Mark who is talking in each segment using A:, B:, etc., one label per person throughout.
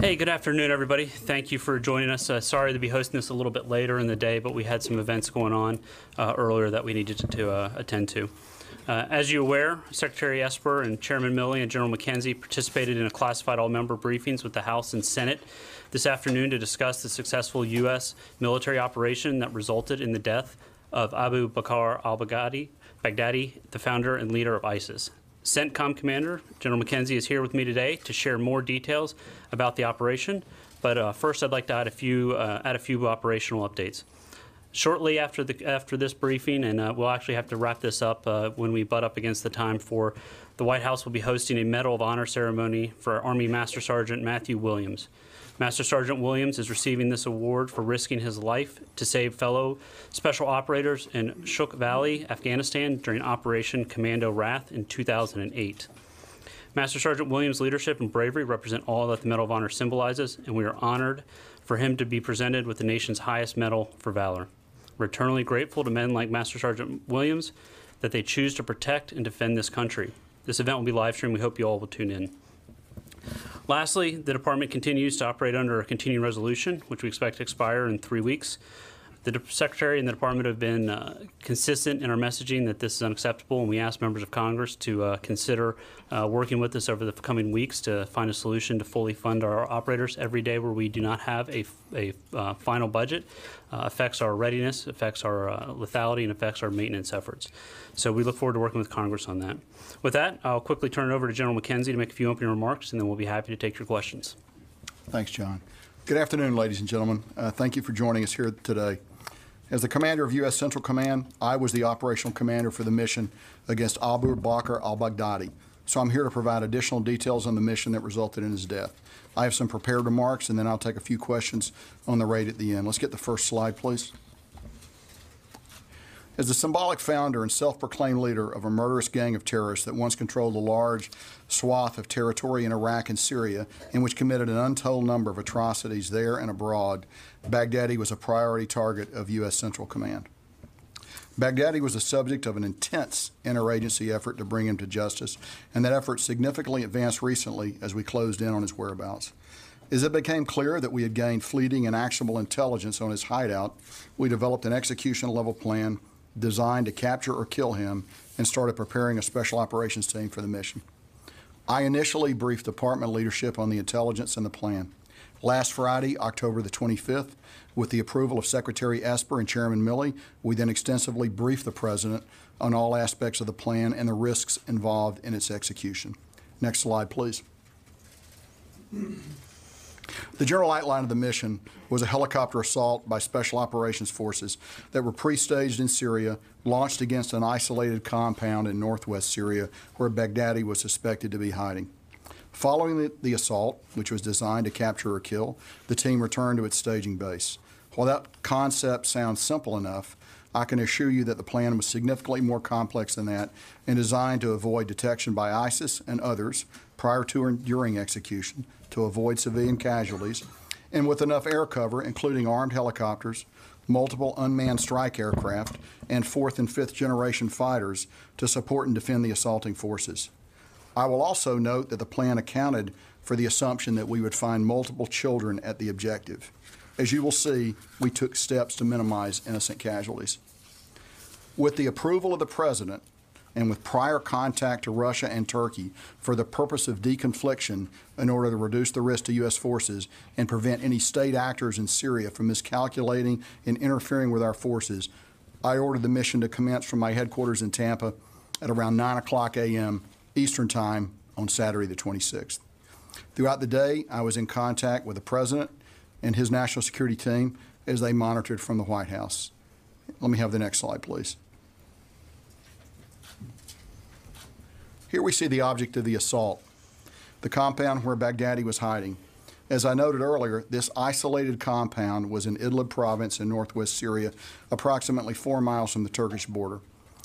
A: Hey, good afternoon, everybody. Thank you for joining us. Sorry to be hosting this a little bit later in the day, but we had some events going on earlier that we needed to attend to. As you're aware, Secretary Esper and Chairman Milley and General McKenzie participated in a classified all-member briefings with the House and Senate this afternoon to discuss the successful U.S. military operation that resulted in the death of Abu Bakr al-Baghdadi, the founder and leader of ISIS. CENTCOM Commander General McKenzie is here with me today to share more details about the operation. But first, I'd like to add a few operational updates. Shortly after this briefing, and we'll actually have to wrap this up when we butt up against the time for the White House will be hosting a Medal of Honor ceremony for Army Master Sergeant Matthew Williams. Master Sergeant Williams is receiving this award for risking his life to save fellow special operators in Shuk Valley, Afghanistan during Operation Commando Wrath in 2008. Master Sergeant Williams' leadership and bravery represent all that the Medal of Honor symbolizes, and we are honored for him to be presented with the nation's highest medal for valor. We're eternally grateful to men like Master Sergeant Williams that they choose to protect and defend this country. This event will be live streamed. We hope you all will tune in. Lastly, the Department continues to operate under a continuing resolution, which we expect to expire in 3 weeks. The Secretary and the Department have been consistent in our messaging that this is unacceptable, and we ask members of Congress to consider working with us over the coming weeks to find a solution to fully fund our operators. Every day where we do not have a final budget affects our readiness, affects our lethality, and affects our maintenance efforts. So we look forward to working with Congress on that. With that, I'll quickly turn it over to General McKenzie to make a few opening remarks, and then we'll be happy to take your questions.
B: Thanks, John. Good afternoon, ladies and gentlemen. Thank you for joining us here today. As the commander of U.S. Central Command, I was the operational commander for the mission against Abu Bakr al-Baghdadi, so I'm here to provide additional details on the mission that resulted in his death. I have some prepared remarks, and then I'll take a few questions on the raid at the end. Let's get the first slide, please. As the symbolic founder and self-proclaimed leader of a murderous gang of terrorists that once controlled a large swath of territory in Iraq and Syria, and which committed an untold number of atrocities there and abroad, Baghdadi was a priority target of U.S. Central Command. Baghdadi was the subject of an intense interagency effort to bring him to justice, and that effort significantly advanced recently as we closed in on his whereabouts. As it became clear that we had gained fleeting and actionable intelligence on his hideout, we developed an execution-level plan designed to capture or kill him and started preparing a special operations team for the mission. I initially briefed department leadership on the intelligence and the plan. Last Friday, October the 25th, with the approval of Secretary Esper and Chairman Milley, we then extensively briefed the President on all aspects of the plan and the risks involved in its execution. Next slide, please. The general outline of the mission was a helicopter assault by Special Operations Forces that were pre-staged in Syria, launched against an isolated compound in northwest Syria where Baghdadi was suspected to be hiding. Following the assault, which was designed to capture or kill, the team returned to its staging base. While that concept sounds simple enough, I can assure you that the plan was significantly more complex than that and designed to avoid detection by ISIS and others prior to and during execution, to avoid civilian casualties, and with enough air cover, including armed helicopters, multiple unmanned strike aircraft, and fourth and fifth generation fighters to support and defend the assaulting forces. I will also note that the plan accounted for the assumption that we would find multiple children at the objective. As you will see, we took steps to minimize innocent casualties. With the approval of the President, and with prior contact to Russia and Turkey for the purpose of deconfliction in order to reduce the risk to U.S. forces and prevent any state actors in Syria from miscalculating and interfering with our forces, I ordered the mission to commence from my headquarters in Tampa at around 9:00 a.m. Eastern Time on Saturday the 26th. Throughout the day, I was in contact with the President and his national security team as they monitored from the White House. Let me have the next slide, please. Here we see the object of the assault, the compound where Baghdadi was hiding. As I noted earlier, this isolated compound was in Idlib province in northwest Syria, approximately 4 miles from the Turkish border.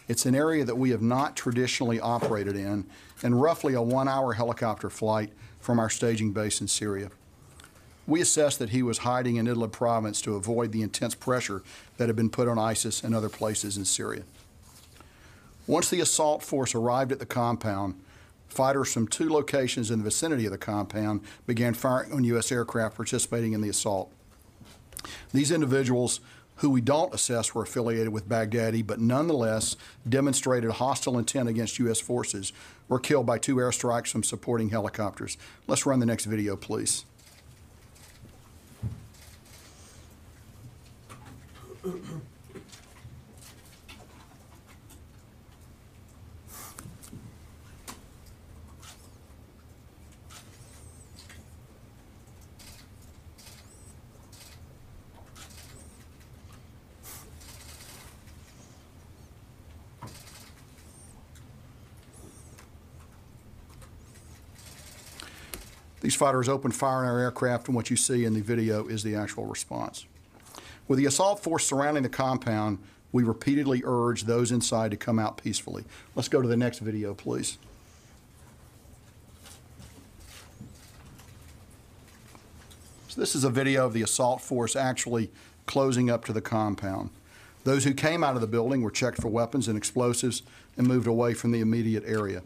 B: It's an area that we have not traditionally operated in, and roughly a 1-hour helicopter flight from our staging base in Syria. We assessed that he was hiding in Idlib province to avoid the intense pressure that had been put on ISIS and other places in Syria. Once the assault force arrived at the compound, fighters from 2 locations in the vicinity of the compound began firing on U.S. aircraft participating in the assault. These individuals, who we don't assess were affiliated with Baghdadi, but nonetheless demonstrated hostile intent against U.S. forces, were killed by 2 airstrikes from supporting helicopters. Let's run the next video, please. These fighters opened fire on our aircraft, and what you see in the video is the actual response. With the assault force surrounding the compound, we repeatedly urged those inside to come out peacefully. Let's go to the next video, please. So this is a video of the assault force actually closing up to the compound. Those who came out of the building were checked for weapons and explosives and moved away from the immediate area.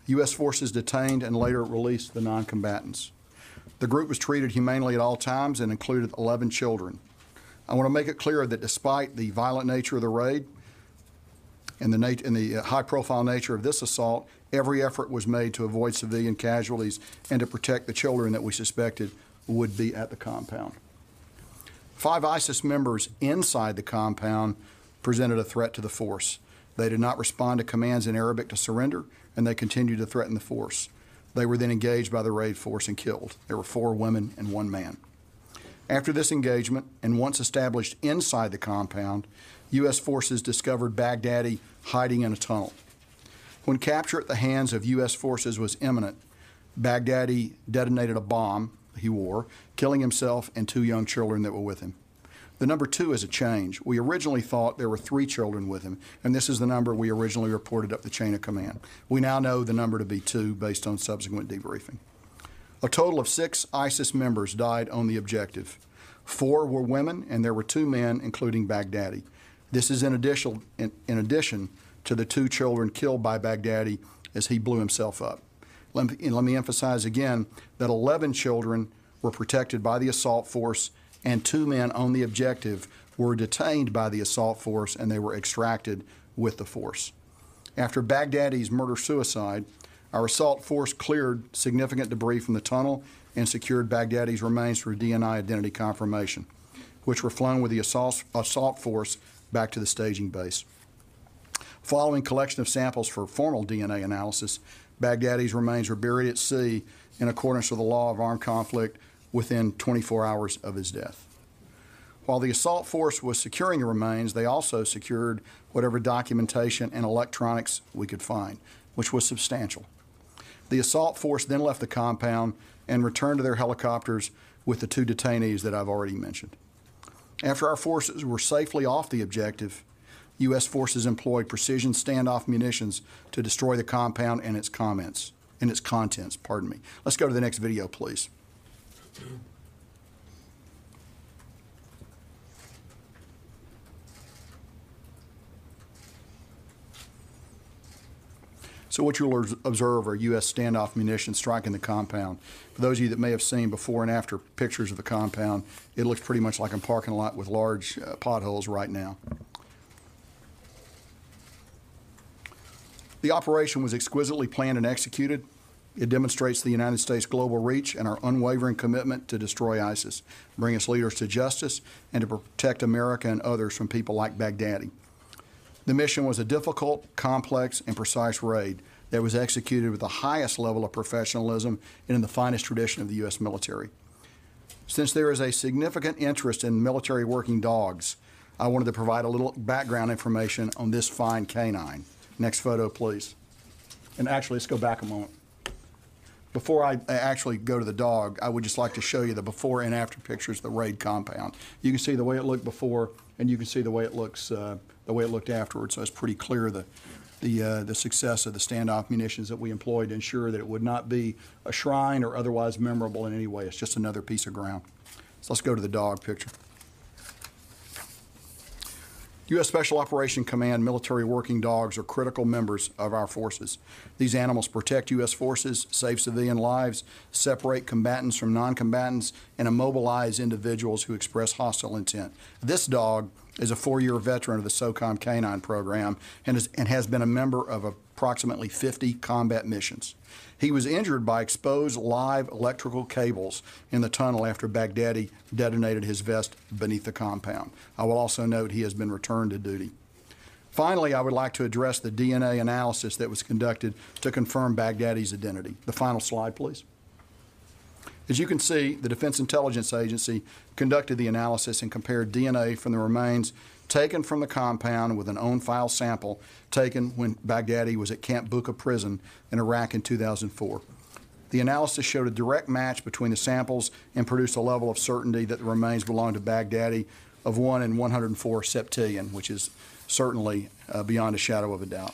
B: U.S. forces detained and later released the non-combatants. The group was treated humanely at all times and included 11 children. I want to make it clear that despite the violent nature of the raid and the high-profile nature of this assault, every effort was made to avoid civilian casualties and to protect the children that we suspected would be at the compound. 5 ISIS members inside the compound presented a threat to the force. They did not respond to commands in Arabic to surrender, and they continued to threaten the force. They were then engaged by the raid force and killed. There were 4 women and 1 man. After this engagement, and once established inside the compound, U.S. forces discovered Baghdadi hiding in a tunnel. When capture at the hands of U.S. forces was imminent, Baghdadi detonated a bomb he wore, killing himself and 2 young children that were with him. The number 2 is a change. We originally thought there were 3 children with him, and this is the number we originally reported up the chain of command. We now know the number to be 2 based on subsequent debriefing. A total of 6 ISIS members died on the objective. 4 were women, and there were 2 men, including Baghdadi. This is in addition to the 2 children killed by Baghdadi as he blew himself up. Let me emphasize again that 11 children were protected by the assault force, and 2 men on the objective were detained by the assault force, and they were extracted with the force. After Baghdadi's murder-suicide, our assault force cleared significant debris from the tunnel and secured Baghdadi's remains for DNA identity confirmation, which were flown with the assault force back to the staging base. Following collection of samples for formal DNA analysis, Baghdadi's remains were buried at sea in accordance with the law of armed conflict within 24 hours of his death. While the assault force was securing the remains, they also secured whatever documentation and electronics we could find, which was substantial. The assault force then left the compound and returned to their helicopters with the 2 detainees that I've already mentioned. After our forces were safely off the objective, U.S. forces employed precision standoff munitions to destroy the compound and its contents. Let's go to the next video, please. So what you'll observe are U.S. standoff munitions striking the compound. For those of you that may have seen before and after pictures of the compound, it looks pretty much like a parking lot with large potholes right now. The operation was exquisitely planned and executed. It demonstrates the United States' global reach and our unwavering commitment to destroy ISIS, bring its leaders to justice, and to protect America and others from people like Baghdadi. The mission was a difficult, complex, and precise raid that was executed with the highest level of professionalism and in the finest tradition of the U.S. military. Since there is a significant interest in military working dogs, I wanted to provide a little background information on this fine canine. Next photo, please. And actually, let's go back a moment. Before I actually go to the dog, I would just like to show you the before and after pictures of the raid compound. You can see the way it looked before, and you can see the way it looks, the way it looked afterwards. So it's pretty clear the success of the standoff munitions that we employed to ensure that it would not be a shrine or otherwise memorable in any way. It's just another piece of ground. So let's go to the dog picture. U.S. Special Operation Command military working dogs are critical members of our forces. These animals protect U.S. forces, save civilian lives, separate combatants from non-combatants, and immobilize individuals who express hostile intent. This dog is a 4-year veteran of the SOCOM Canine program and has been a member of approximately 50 combat missions. He was injured by exposed live electrical cables in the tunnel after Baghdadi detonated his vest beneath the compound. I will also note he has been returned to duty. Finally, I would like to address the DNA analysis that was conducted to confirm Baghdadi's identity. The final slide, please. As you can see, the Defense Intelligence Agency conducted the analysis and compared DNA from the remains taken from the compound with an on-file sample taken when Baghdadi was at Camp Bucca prison in Iraq in 2004. The analysis showed a direct match between the samples and produced a level of certainty that the remains belonged to Baghdadi of 1 in 104 septillion, which is certainly beyond a shadow of a doubt.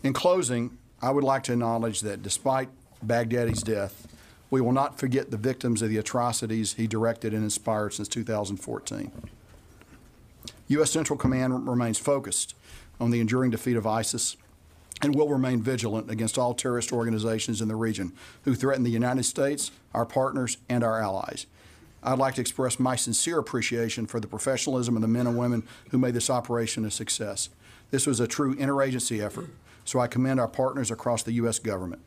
B: In closing, I would like to acknowledge that despite Baghdadi's death, we will not forget the victims of the atrocities he directed and inspired since 2014. U.S. Central Command remains focused on the enduring defeat of ISIS and will remain vigilant against all terrorist organizations in the region who threaten the United States, our partners, and our allies. I'd like to express my sincere appreciation for the professionalism of the men and women who made this operation a success. This was a true interagency effort, so I commend our partners across the U.S. government.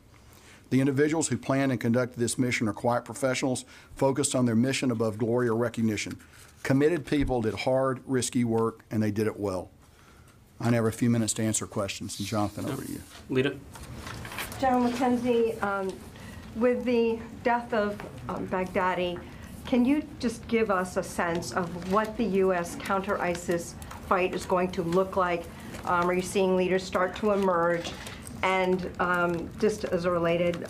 B: The individuals who planned and conducted this mission are quiet professionals focused on their mission above glory or recognition. Committed people did hard, risky work, and they did it well. I now have a few minutes to answer questions. And Jonathan, over to you.
A: Lita?
C: General McKenzie, with the death of Baghdadi, can you just give us a sense of what the U.S. counter-ISIS fight is going to look like? Are you seeing leaders start to emerge? And just as a related,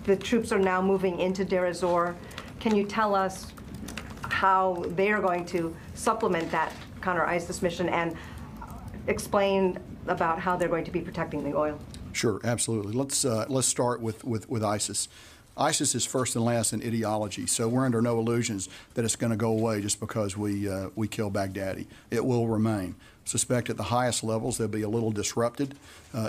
C: the troops are now moving into Deir ez-Zor. Can you tell us how they are going to supplement that counter-ISIS mission and explain about how they're going to be protecting the oil?
B: Sure, absolutely. Let's start with ISIS. ISIS is first and last in ideology, so we're under no illusions that it's going to go away just because we kill Baghdadi. It will remain. Suspect at the highest levels they'll be a little disrupted.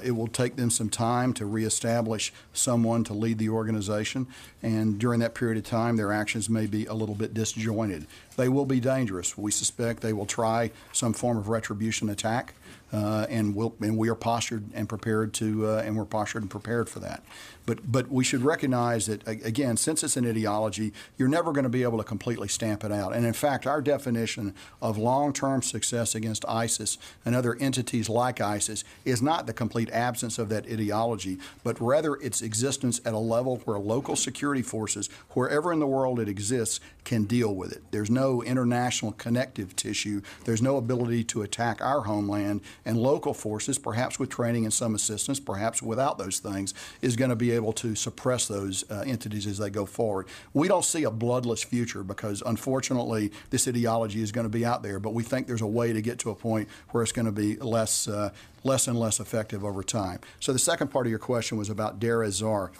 B: It will take them some time to reestablish someone to lead the organization, and during that period of time their actions may be a little bit disjointed. They will be dangerous. We suspect they will try some form of retribution attack, and we are postured and prepared to, and we're postured and prepared for that. But we should recognize that, again, since it's an ideology, you're never going to be able to completely stamp it out. And in fact, our definition of long-term success against ISIS and other entities like ISIS is not the complete absence of that ideology, but rather its existence at a level where local security forces, wherever in the world it exists, can deal with it. There's no international connective tissue. There's no ability to attack our homeland, and local forces, perhaps with training and some assistance, perhaps without those things, is going to be able to suppress those entities as they go forward. We don't see a bloodless future because, unfortunately, this ideology is going to be out there, but we think there's a way to get to a point where it's going to be less and less effective over time. So the second part of your question was about Deir ez-Zor.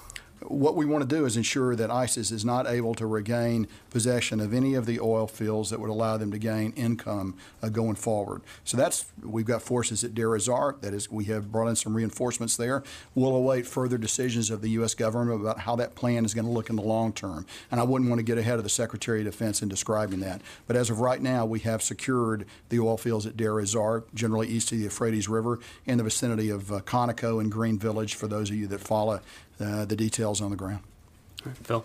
B: What we want to do is ensure that ISIS is not able to regain possession of any of the oil fields that would allow them to gain income going forward. So we've got forces at Deir ez-Zor. That is, we have brought in some reinforcements there. We'll await further decisions of the U.S. government about how that plan is going to look in the long term. And I wouldn't want to get ahead of the Secretary of Defense in describing that. But as of right now, we have secured the oil fields at Deir ez-Zor, generally east of the Euphrates River, in the vicinity of Conoco and Green Village, for those of you that follow the details on the ground.
A: All right, Phil?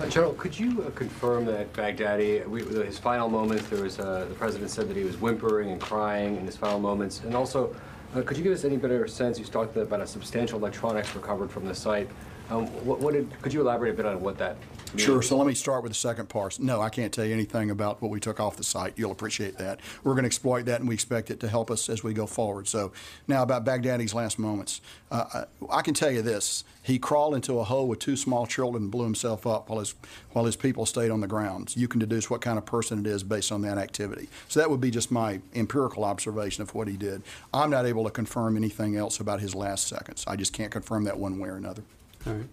D: General, could you confirm that Baghdadi, his final moments, there was the president said that he was whimpering and crying in his final moments, and also, could you give us any better sense? You talked about a substantial electronics recovered from the site. Could you elaborate a bit on what that means?
B: Sure. So let me start with the second part. No, I can't tell you anything about what we took off the site. You'll appreciate that. We're going to exploit that, and we expect it to help us as we go forward. So now about Baghdadi's last moments. I can tell you this. He crawled into a hole with two small children and blew himself up while his people stayed on the ground. So you can deduce what kind of person it is based on that activity. So that would be just my empirical observation of what he did. I'm not able to confirm anything else about his last seconds. I just can't confirm that one way or another.
A: All right.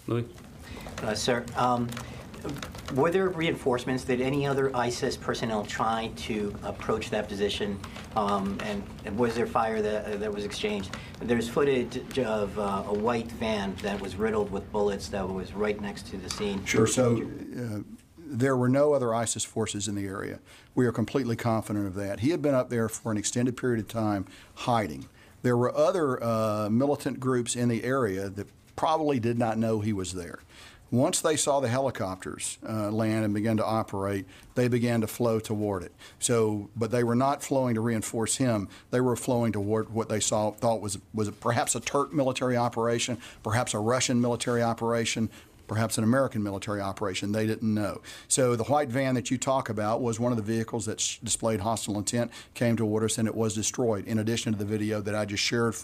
A: Louis?
E: Sir, Were there reinforcements? Did any other ISIS personnel try to approach that position? And was there fire that was exchanged? There's footage of a white van that was riddled with bullets that was right next to the scene.
B: Sure. So there were no other ISIS forces in the area. We are completely confident of that. He had been up there for an extended period of time hiding. There were other militant groups in the area that probably did not know he was there. Once they saw the helicopters land and begin to operate, they began to flow toward it. So, but they were not flowing to reinforce him. They were flowing toward what they thought was perhaps a Turk military operation, perhaps a Russian military operation, perhaps an American military operation. They didn't know. So the white van that you talk about was one of the vehicles that displayed hostile intent, came toward us, and it was destroyed, in addition to the video that I just shared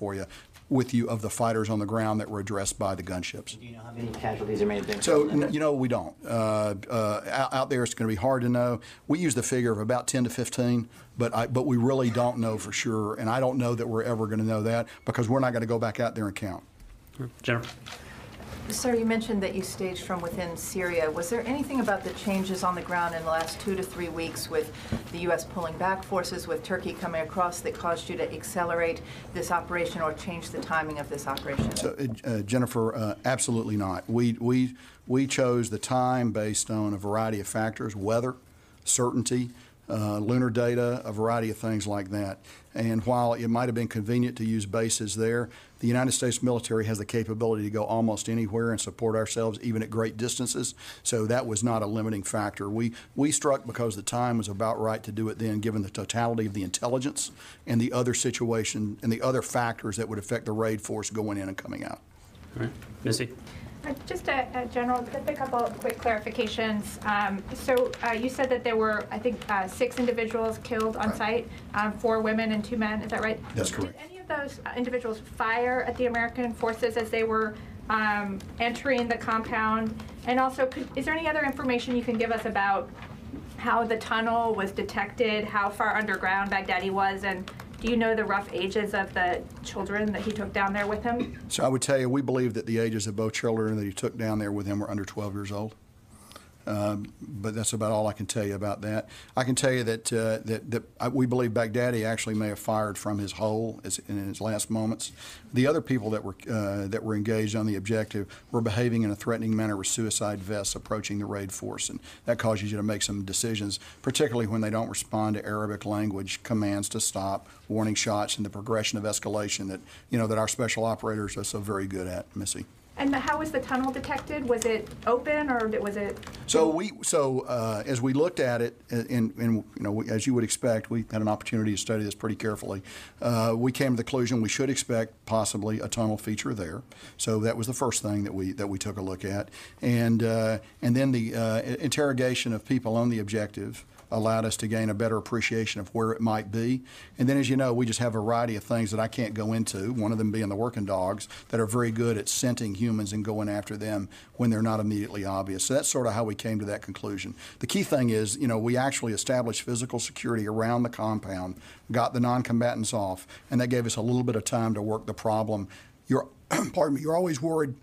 B: with you of the fighters on the ground that were addressed by the gunships.
E: Do you know how many casualties there may have been?
B: So, we don't. Out there, it's going to be hard to know. We use the figure of about 10 to 15, but we really don't know for sure, and I don't know that we're ever going to know that because we're not going to go back out there and count.
A: Jennifer?
F: Sir, you mentioned that you staged from within Syria. Was there anything about the changes on the ground in the last 2 to 3 weeks with the U.S. pulling back forces, with Turkey coming across, that caused you to accelerate this operation or change the timing of this operation? So,
B: Jennifer, absolutely not. We chose the time based on a variety of factors: weather, certainty, lunar data, a variety of things like that. And while it might have been convenient to use bases there, the United States military has the capability to go almost anywhere and support ourselves, even at great distances. So that was not a limiting factor. We struck because the time was about right to do it then, given the totality of the intelligence and the other situation and the other factors that would affect the raid force going in and coming out.
A: All right. Missy?
G: Just a general, just a couple of quick clarifications. So you said that there were, I think, 6 individuals killed on site, 4 women and 2 men. Is that right?
B: That's correct.
G: Did any of those individuals fire at the American forces as they were entering the compound? And also, is there any other information you can give us about how the tunnel was detected, how far underground Baghdadi was, and do you know the rough ages of the children that he took down there with him?
B: So I would tell you, we believe that the ages of both children that he took down there with him were under 12 years old. But that's about all I can tell you about that. I can tell you that we believe Baghdadi actually may have fired from his hole in his last moments. The other people that were engaged on the objective were behaving in a threatening manner with suicide vests approaching the raid force, and that causes you to make some decisions, particularly when they don't respond to Arabic language commands to stop, warning shots, and the progression of escalation that our special operators are so very good at, Missy.
G: And how was the tunnel detected? Was it open or was it?
B: So as we looked at it, and as you would expect, we had an opportunity to study this pretty carefully. We came to the conclusion we should expect possibly a tunnel feature there. So that was the first thing that we took a look at, and then the interrogation of people on the objective allowed us to gain a better appreciation of where it might be. And then, as you know, we just have a variety of things that I can't go into, one of them being the working dogs that are very good at scenting humans and going after them when they're not immediately obvious. So that's sort of how we came to that conclusion. The key thing is, we actually established physical security around the compound, got the non-combatants off, and that gave us a little bit of time to work the problem. You're always worried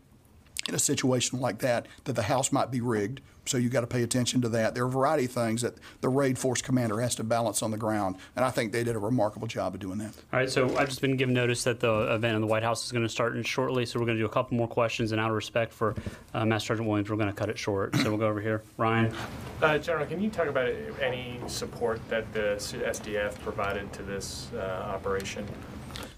B: in a situation like that the house might be rigged. So you got to pay attention to that. There are a variety of things that the raid force commander has to balance on the ground, and I think they did a remarkable job of doing that.
A: All right, so I've just been given notice that the event in the White House is going to start shortly, so we're going to do a couple more questions, and out of respect for Master Sergeant Williams, we're going to cut it short. So we'll go over here. Ryan?
H: General, can you talk about any support that the SDF provided to this operation?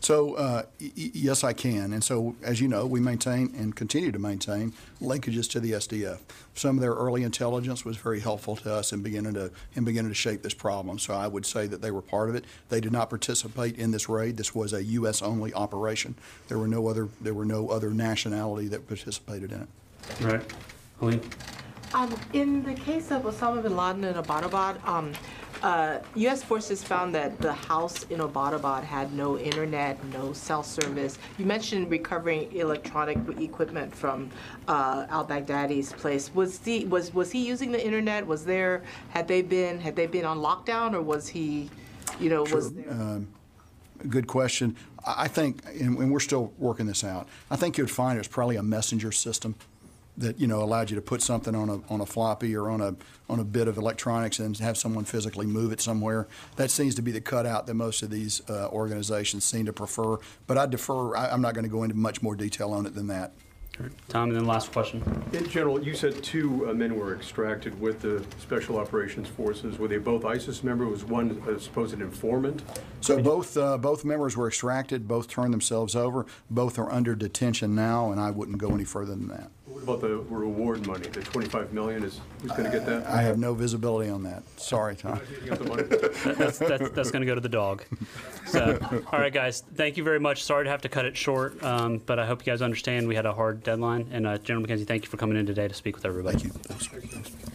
B: So, yes, I can. And so, as you know, we maintain and continue to maintain linkages to the SDF. Some of their early intelligence was very helpful to us in beginning to shape this problem. So I would say that they were part of it. They did not participate in this raid. This was a U.S.-only operation. There were no other nationality that participated in it.
A: All right. Helene?
I: In the case of Osama bin Laden in Abbottabad, U.S. forces found that the house in Abbottabad had no internet, no cell service. You mentioned recovering electronic equipment from Al-Baghdadi's place. Was he using the internet? Had they been on lockdown, or was he,
B: Sure.
I: was there?
B: Good question. I think, and we're still working this out, I think you'd find it's probably a messenger system that allowed you to put something on a floppy or on a bit of electronics and have someone physically move it somewhere. That seems to be the cutout that most of these organizations seem to prefer. But I defer. I'm not going to go into much more detail on it than that.
A: Tom, and then last question.
J: In general, you said 2 men were extracted with the Special Operations Forces. Were they both ISIS members? Was one a supposed informant?
B: So both members were extracted. Both turned themselves over. Both are under detention now, and I wouldn't go any further than that.
J: What about the reward money? The $25 million who's going to get that?
B: I have no visibility on that. Sorry, Tom.
J: You got the money?
A: That's going to go to the dog. So, all right, guys, thank you very much. Sorry to have to cut it short, but I hope you guys understand we had a hard deadline. And General McKenzie, thank you for coming in today to speak with everybody.
B: Thank you.